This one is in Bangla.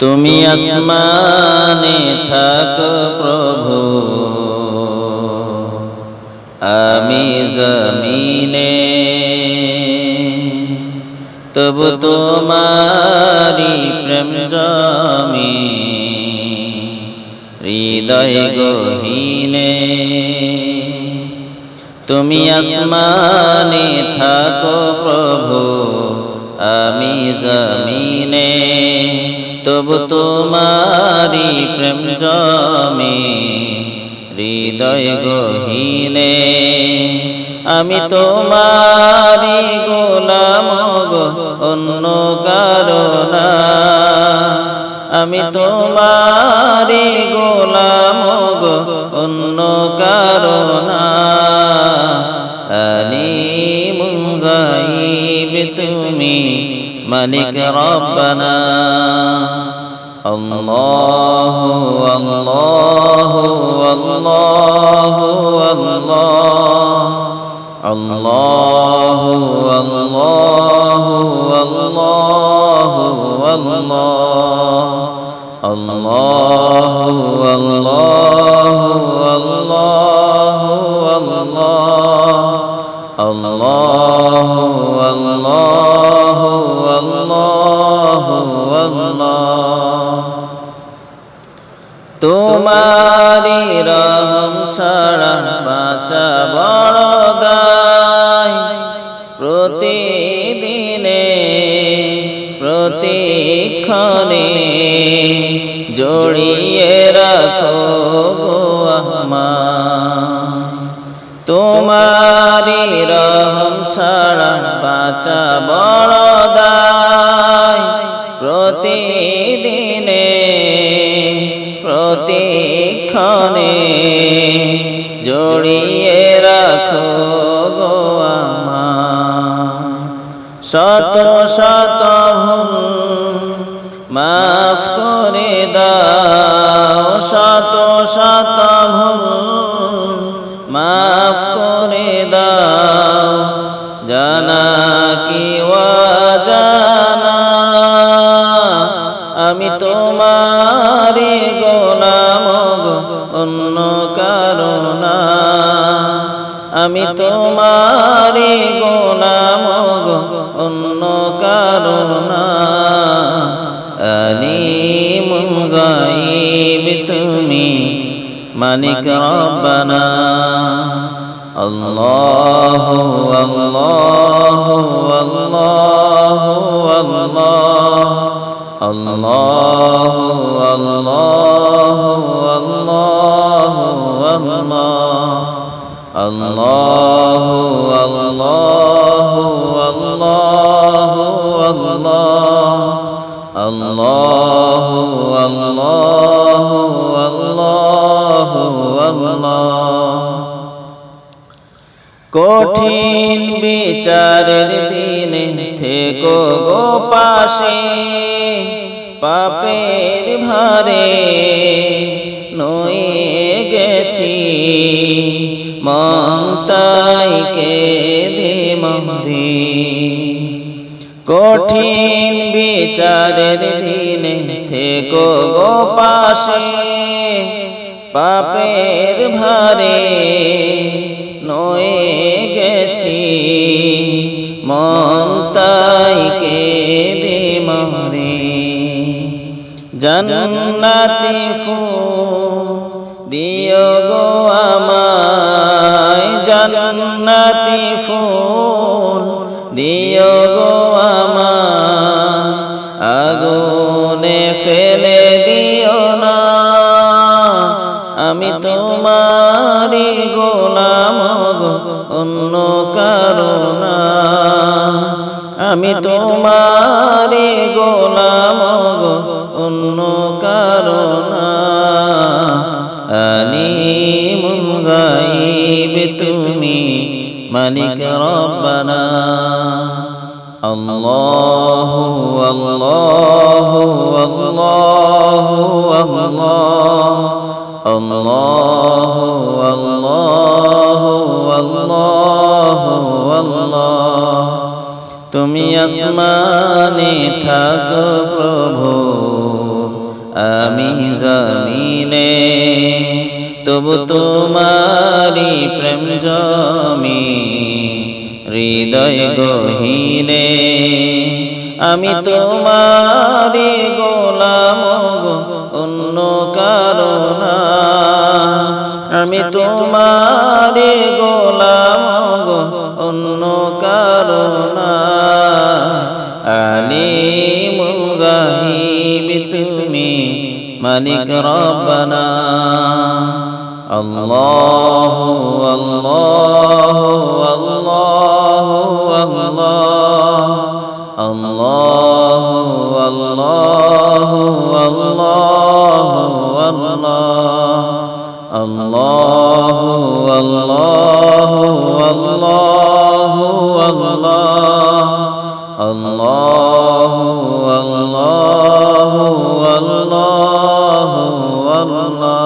তুমি আসমানে থাকো প্রভু, আমি জমিনে, তবু তোমারি প্রেম জমি হৃদয় গহীনে। তুমি আসমানে থাকো প্রভু, আমি জমিনে, তবু তোমারি প্রেম জমি হৃদয় গহীনে। আমি তোমারি গোলাম গো, অন্য কারো না। আমি তোমারি গোলাম গো, অন্য কারো না। আলিমুল গায়ব তুমি, মালিক রব্বানা। আল্লাহু আল্লাহু আল্লাহু আল্লাহ, আল্লাহু আল্লাহু আল্লাহু আল্লাহ, আল্লাহু আল্লাহু আল্লাহু আল্লাহ, আল্লাহু আল্লাহু আল্লাহু আল্লাহ। তোমারি রহম ছাড়া বাঁচা বড় দায়, প্রতিদিনে প্রতিক্ষণে জড়িয়ে রাখো গো আমায়। তোমারি রহম ছাড়া বাঁচা বড় দায়, প্রতিদিনে প্রতিক্ষণে জড়িয়ে রাখো গো আমায়। শত শত ভুল মাফ করে দাও, শত শত ভুল মাফ করে দাও, জানা কি অজানা। আমি তোমারি গোলাম গো, অন্য কারো না। আমি তোমারি গোলাম গো, অন্য কারো না। আলিমুল গায়ব তুমি, মালিক রব্বানা। আল্লাহু আল্লাহু আল্লাহু আল্লাহ, আল্লাহু আল্লাহু আল্লাহু আল্লাহ, আল্লাহু আল্লাহু আল্লাহু আল্লাহ, আল্লাহু আল্লাহু আল্লাহু আল্লাহ। কঠিন বিচারের দিনে থেকো গো পাশে, পাপের ভারে নয়ে গেছি, মন তাই কেঁদে মরে। কঠিন বিচারের দিনে থেকো গো পাশে, পাপের ভারে নয়ে গেছি, মন তাই কেঁদে মরে। জান্নাতি ফুল দিও গো আমায়, জান্নাতি ফুল দিও গো আমায়, আগুনে ফেলে দিও না। আমি তোমারি গোলাম গো, অন্য কারো না। আমি তোমারি গোলাম গো, অন্য কারো না। আলিমুল গায়ব তুমি, মালিক রব্বানা। আল্লাহু আল্লাহু আল্লাহু আল্লাহ, আল্লাহু আল্লাহু আল্লাহু আল্লাহ। তুমি আসমানে থাকো প্রভু, আমি জমিনে তবু তোমারি প্রেম জমি হৃদয় গহীনে আমি তোমারি গোলাম গো অন্য কারো না আমি তোমারি গোলাম গো অন্য কারো না আলিমুল গায়ব তুমি মালিক রব্বানা আল্লাহু আল্লাহু আল্লাহু আল্লাহ আল্লাহু আল্লাহু আল্লাহু আল্লাহু আল্লাহু আল্লাহু আল্লাহ আল্লাহু আল্লাহু আল্লাহু আল্লাহ